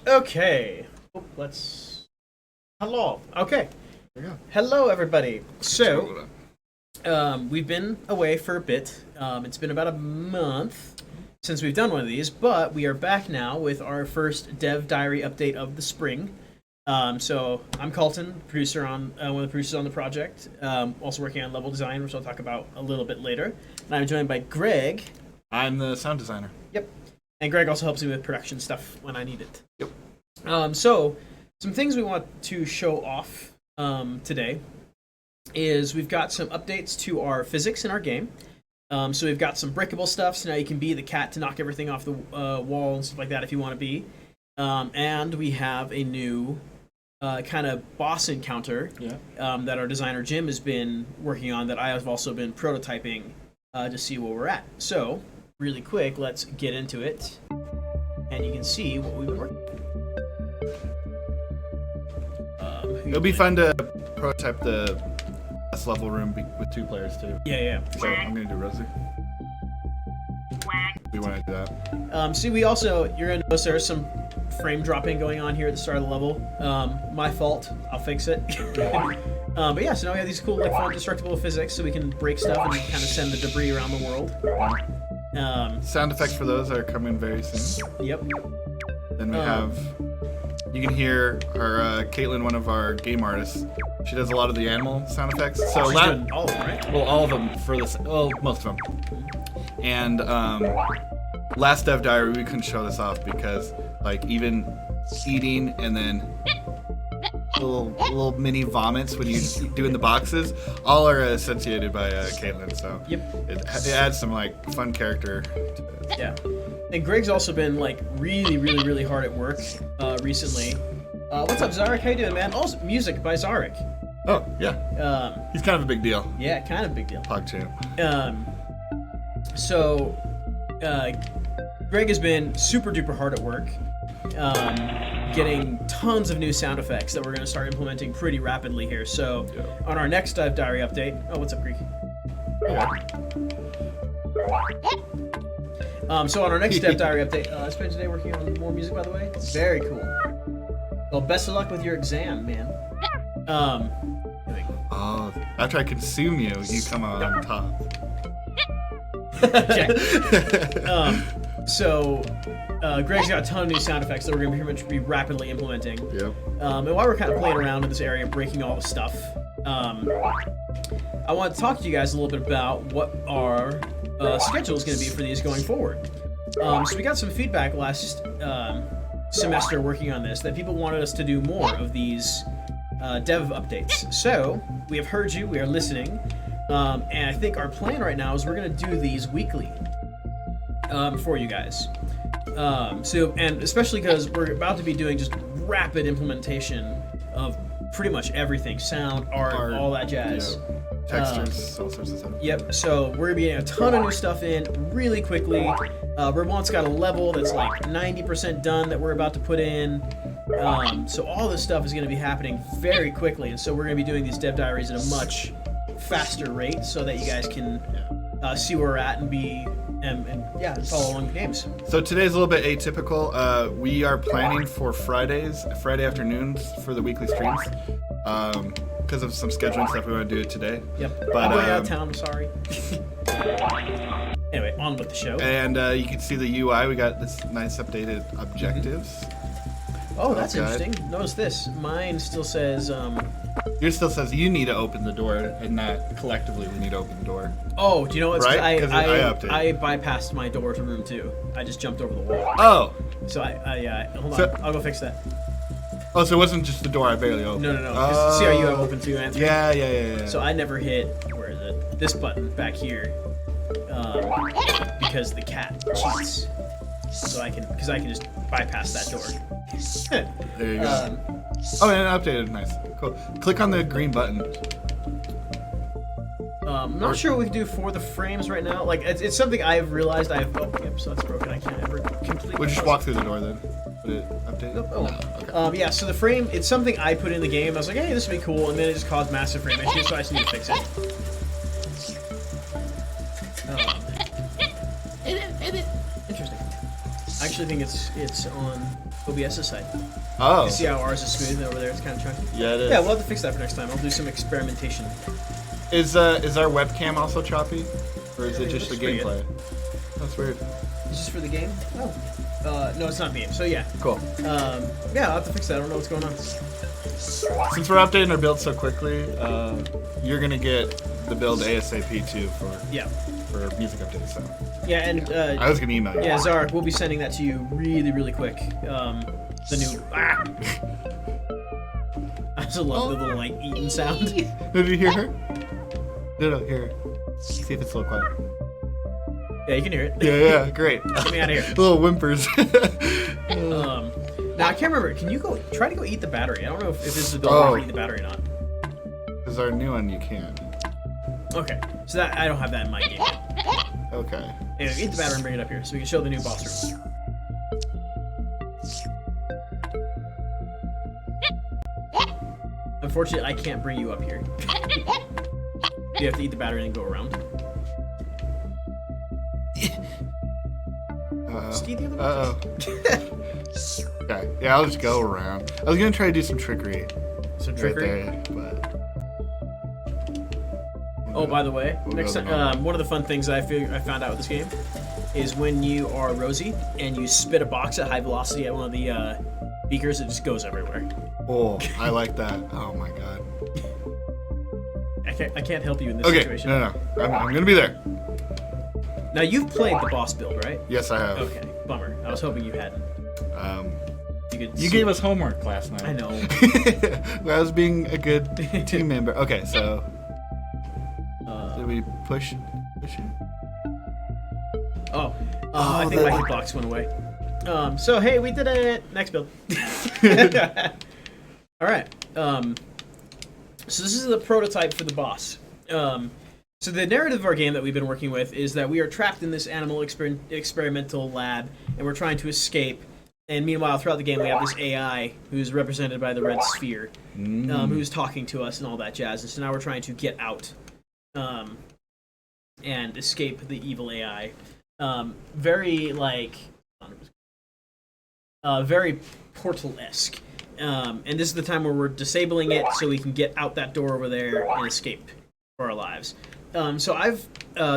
Okay. Let's. Hello. Okay. There you go. Hello, everybody. So, we've been away for a bit. It's been about a month since we've done one of these, but we are back now with our first Dev Diary update of the spring. So, I'm Kaltin, producer on one of the producers on the project, also working on level design, which I'll talk about a little bit later. And I'm joined by Greg. I'm the sound designer. Yep. And Greg also helps me with production stuff when I need it. Yep. So, some things we want to show off today is we've got some updates to our physics in our game. So we've got some breakable stuff, so now you can be the cat to knock everything off the wall and stuff like that if you want to be. And we have a new kind of boss encounter that our designer Jim has been working on that I have also been prototyping to see where we're at. So, really quick, let's get into it. And you can see what we've been working on. It'll be fun to prototype the last level room with 2 players too. Yeah. So I'm gonna do Rosie. We want to do that. See, we also, you're gonna notice there's some frame dropping going on here at the start of the level. My fault. I'll fix it. But yeah, so now we have these cool, like, fun destructible physics, so we can break stuff and kind of send the debris around the world. Sound effects for those are coming very soon. Yep. Then we have, you can hear our Caitlin, one of our game artists. She does a lot of the animal sound effects. So She's doing all of them, right? Well, all of them for this. Well, most of them. And last Dev Diary we couldn't show this off because, like, even eating and then little mini vomits when you doing the boxes, all are associated by Caitlin. So it adds some like fun character to it. Yeah. And Greg's also been like really hard at work recently. What's up, Zarek? How you doing, man? Also, music by Zarek. Oh yeah. He's kind of a big deal. Yeah, kind of a big deal. PogChamp. So Greg has been super duper hard at work, getting tons of new sound effects that we're going to start implementing pretty rapidly here. So on our next Dev Diary update, what's up, Greek? So on our next Dev Diary update, I spent today working on more music, by the way. Very cool. Well, best of luck with your exam, man. Oh, after I consume you, you come out on top. Okay. So Greg's got a ton of new sound effects that we're going to pretty much be rapidly implementing. Yep. And while we're kind of playing around in this area, breaking all the stuff, I want to talk to you guys a little bit about what our schedule is going to be for these going forward. So we got some feedback last semester working on this that people wanted us to do more of these dev updates. So we have heard you, we are listening, and I think our plan right now is we're going to do these weekly for you guys. And especially because we're about to be doing just rapid implementation of pretty much everything, sound, art, all that jazz. Textures, all sorts of stuff. Yep, so we're going to be getting a ton of new stuff in really quickly. Vermont's got a level that's like 90% done that we're about to put in. So all this stuff is going to be happening very quickly, and so we're going to be doing these dev diaries at a much faster rate so that you guys can see where we're at and be and follow along the games. So today's a little bit atypical. We are planning for Friday afternoons for the weekly streams. Because of some scheduling stuff, we want to do it today. Yep. But I'm going out of town, I'm sorry. Anyway, on with the show. And you can see the UI. We got this nice updated objectives. Oh, that's interesting. Notice this. Mine still says... Yours still says you need to open the door, and not collectively we need to open the door. Oh, do you know what's... Right? I bypassed my door to room 2. I just jumped over the wall. Oh! So hold on. I'll go fix that. Oh, so it wasn't just the door I barely opened. No. See how you have open too, Anthony? Yeah. So I never hit, where is it? This button back here. Because the cat cheats. So I can just bypass that door. There you go. Oh, and updated. Nice. Cool. Click on the green button. I'm not sure what we can do for the frames right now. Like, it's something I've realized I have... Oh, yep, so that's broken. I can't ever completely... We'll just walk through the door then. Would it update? Oh. No, okay. Yeah, so the frame, it's something I put in the game. I was like, hey, this would be cool, and then it just caused massive frame issues, so I just need to fix it. Interesting. I actually think it's on OBS's side. Oh. You see how ours is smooth over there? It's kind of chunky. Yeah, it is. Yeah, we'll have to fix that for next time. I'll do some experimentation. Is our webcam also choppy, or is it just the looks pretty gameplay? That's weird. Is this for the game? Oh. No, it's not the game. So yeah. Cool. Yeah, I'll have to fix that. I don't know what's going on. Since we're updating our build so quickly, you're gonna get the build ASAP too for music updates. So Yeah, and I was gonna email you. yeah, Zarek, we'll be sending that to you really, really quick. The new. I just love the little like eating sound. Did you hear her? No, hear her. See if it's a little quiet. Yeah, you can hear it. Yeah, great. Get me out of here. Little whimpers. Now I can't remember. Can you try to go eat the battery? I don't know if this is the build where eat the battery or not. Because our new one you can. Okay, so that I don't have that in my game. Okay. Anyway, eat the battery and bring it up here so we can show the new boss room. Unfortunately, I can't bring you up here. You have to eat the battery and go around. Just eat the other one. Okay. Yeah, I'll just go around. I was gonna try to do some trickery. Some trickery? Right there, but... Oh, by the way, We'll next time, one of the fun things I found out with this game is when you are Rosie and you spit a box at high velocity at one of the beakers, it just goes everywhere. Oh, I like that. Oh my god. I can't help you in this Okay, situation. no. I'm gonna be there. Now you've played the boss build, right? Yes, I have. Okay, bummer. I was hoping you hadn't. You gave us homework last night. I know. I was being a good team member. Okay, so did we push it? I think my hitbox went away. So hey, we did it. Next build. All right. So this is the prototype for the boss. So the narrative of our game that we've been working with is that we are trapped in this animal experimental lab, and we're trying to escape. And meanwhile, throughout the game, we have this AI who's represented by the red sphere, who's talking to us and all that jazz. And so now we're trying to get out and escape the evil AI. Very very Portal-esque. And this is the time where we're disabling it so we can get out that door over there and escape for our lives. So I've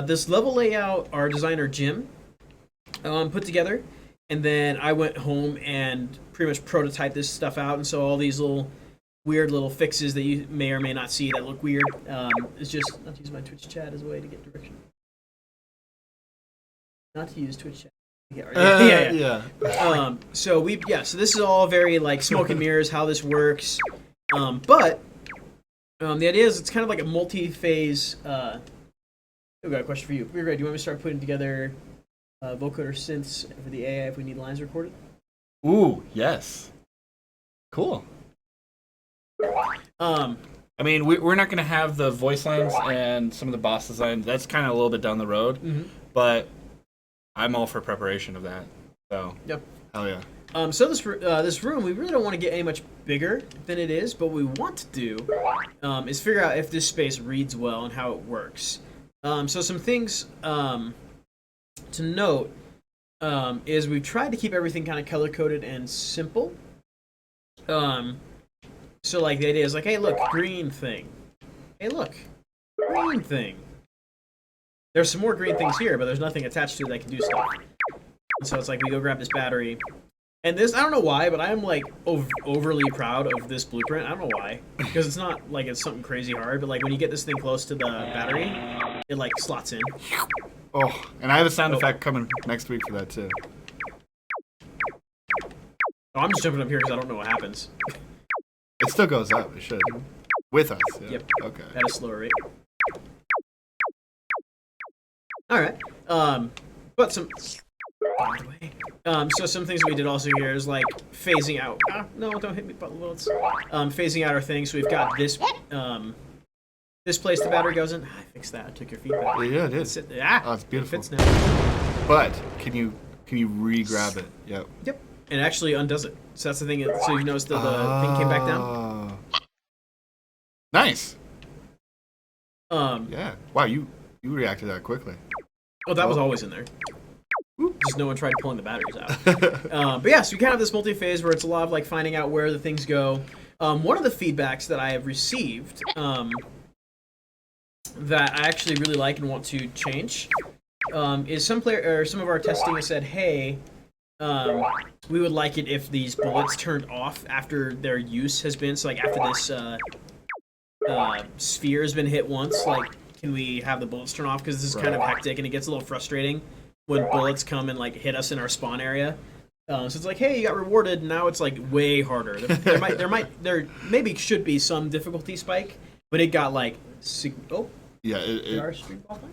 this level layout, our designer Jim put together. And then I went home and pretty much prototyped this stuff out. And so all these little weird little fixes that you may or may not see that look weird is just not to use my Twitch chat as a way to get direction. Not to use Twitch chat. Yeah. So this is all very like smoke and mirrors how this works. But the idea is it's kind of like a multi-phase. I've got a question for you. Greg, do you want me to start putting together vocoder synths for the AI if we need lines recorded? Ooh, yes. Cool. Um, I mean, we're not going to have the voice lines and some of the boss designs. That's kind of a little bit down the road. Mm-hmm. But I'm all for preparation of that. So. Yep. Hell yeah. So this room, we really don't want to get any much bigger than it is, but what we want to do is figure out if this space reads well and how it works. So some things to note is we've tried to keep everything kind of color-coded and simple. So like the idea is like, hey, look, green thing. Hey, look, green thing. There's some more green things here, but there's nothing attached to it that can do stuff. And so it's like we go grab this battery. And this, I don't know why, but I am like overly proud of this blueprint. I don't know why, because it's not like it's something crazy hard, but like when you get this thing close to the battery, it like slots in. Oh, and I have a sound effect coming next week for that too. Oh, I'm just jumping up here because I don't know what happens. It still goes up. It should. With us. Yeah. Yep. Okay. At a slower rate. All right. But some. By the way. So some things we did also here is like phasing out. No, don't hit me, bullets. Phasing out our things. So we've got this. This place the battery goes in. I fixed that. I took your feedback. Yeah, it is. Oh, it's beautiful. It fits now. But can you re-grab it? Yep. Yep. And it actually undoes it. So that's the thing. So you notice that the thing came back down. Nice. Yeah. Wow, you reacted that quickly. Oh, that was always in there. because no one tried pulling the batteries out. But yeah, so we kind of have this multi-phase where it's a lot of like finding out where the things go. One of the feedbacks that I have received that I actually really like and want to change is some of our testing has said, hey, we would like it if these bullets turned off after their use has been, so like after this sphere has been hit once, like can we have the bullets turn off, because this is kind of hectic and it gets a little frustrating when bullets come and like hit us in our spawn area. So it's like, hey, you got rewarded. Now it's like way harder. There maybe should be some difficulty spike, but it got like yeah. Did our stream fall fine?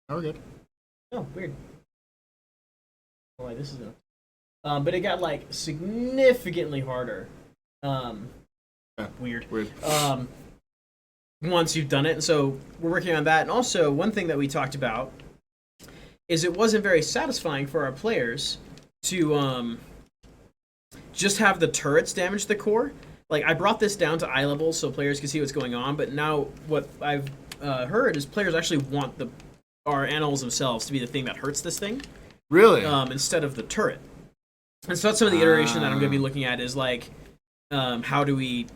Oh, we're good. Oh, weird. Oh, wait, this is but it got like significantly harder. Weird. Once you've done it, and so we're working on that. And also, one thing that we talked about is it wasn't very satisfying for our players to just have the turrets damage the core. Like, I brought this down to eye level so players can see what's going on, but now what I've heard is players actually want our animals themselves to be the thing that hurts this thing. Really? Instead of the turret. And so that's some of the iteration that I'm going to be looking at is like, how can we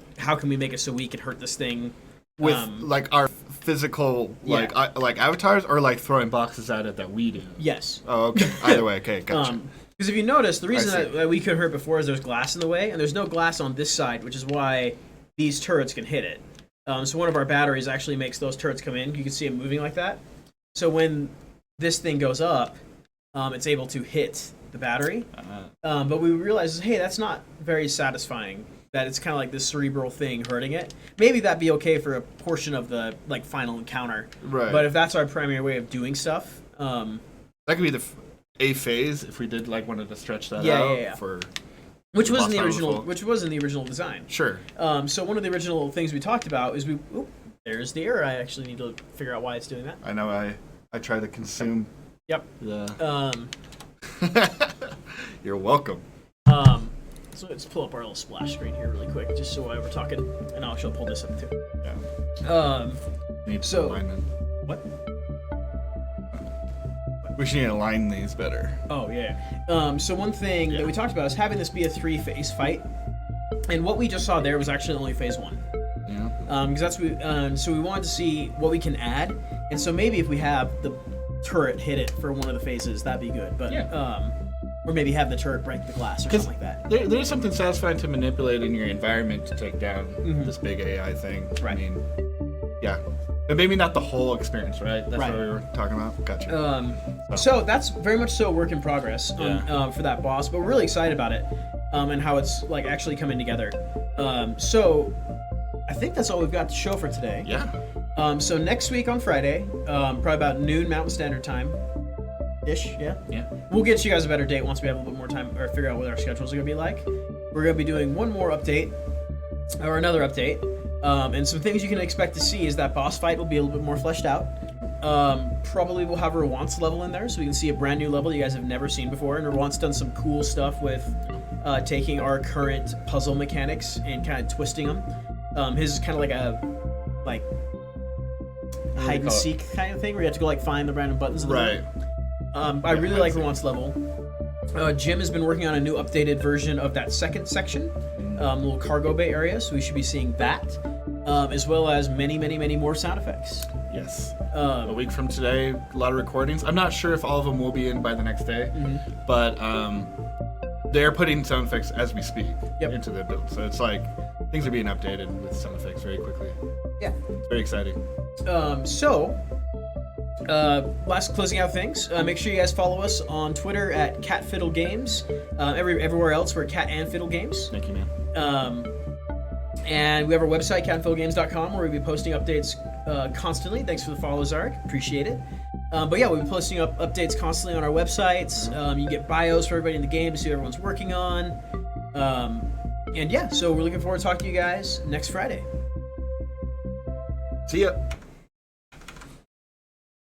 make it so we can hurt this thing with like our physical like avatars, or like throwing boxes at it that we do? Yes. Oh, okay. Either way, okay, gotcha. Because if you notice, the reason that we couldn't hurt before is there's glass in the way, and there's no glass on this side, which is why these turrets can hit it. So one of our batteries actually makes those turrets come in. You can see them moving like that. So when this thing goes up, it's able to hit the battery. But we realized, hey, that's not very satisfying. That it's kind of like this cerebral thing hurting it. Maybe that'd be okay for a portion of the like final encounter. Right. But if that's our primary way of doing stuff, that could be a phase if we did like wanted to stretch that out for. Which was in the original design. Sure. So one of the original things we talked about is there's the error. I actually need to figure out why it's doing that. I know. I try to consume. Yep. You're welcome. So let's pull up our little splash screen here really quick, just so while we're talking, and I'll actually pull this up too. Yeah. So alignment. What? We should need to align these better. Oh yeah. So one thing that we talked about is having this be a 3-phase fight, and what we just saw there was actually only phase 1. Yeah. Because that's so we wanted to see what we can add, and so maybe if we have the turret hit it for one of the phases, that'd be good. But or maybe have the turret break the glass or something like that. There's something satisfying to manipulating your environment to take down this big AI thing. Right. I mean, yeah. But maybe not the whole experience, right? That's what we were talking about. Gotcha. So that's very much so a work in progress for that boss, but we're really excited about it and how it's like actually coming together. So I think that's all we've got to show for today. Yeah. So next week on Friday, probably about noon Mountain Standard Time. Ish, yeah? Yeah. We'll get you guys a better date once we have a little bit more time, or figure out what our schedules are going to be like. We're going to be doing one more update, or another update, and some things you can expect to see is that boss fight will be a little bit more fleshed out. Probably we'll have a Rawant's level in there, so we can see a brand new level you guys have never seen before, and Rawant's done some cool stuff with taking our current puzzle mechanics and kind of twisting them. His is kind of like a, hide and seek kind of thing, where you have to go find the random buttons in the room. I really like Rawant's level. Jim has been working on a new updated version of that second section, little cargo bay area, so we should be seeing that, as well as many, many, many more sound effects. Yes. A week from today, a lot of recordings. I'm not sure if all of them will be in by the next day, but they're putting sound effects as we speak into the build. So it's like things are being updated with sound effects very quickly. Yeah. It's very exciting. Last closing out things, make sure you guys follow us on Twitter at CatFiddleGames. Everywhere else we're Cat and Fiddle Games. Thank you, man. And we have our website, catandfiddlegames.com, where we'll be posting updates constantly. Thanks for the follow, Zark. Appreciate it. But yeah, we'll be posting up updates constantly on our websites. You get bios for everybody in the game to see what everyone's working on. And yeah, so we're looking forward to talking to you guys next Friday. See ya.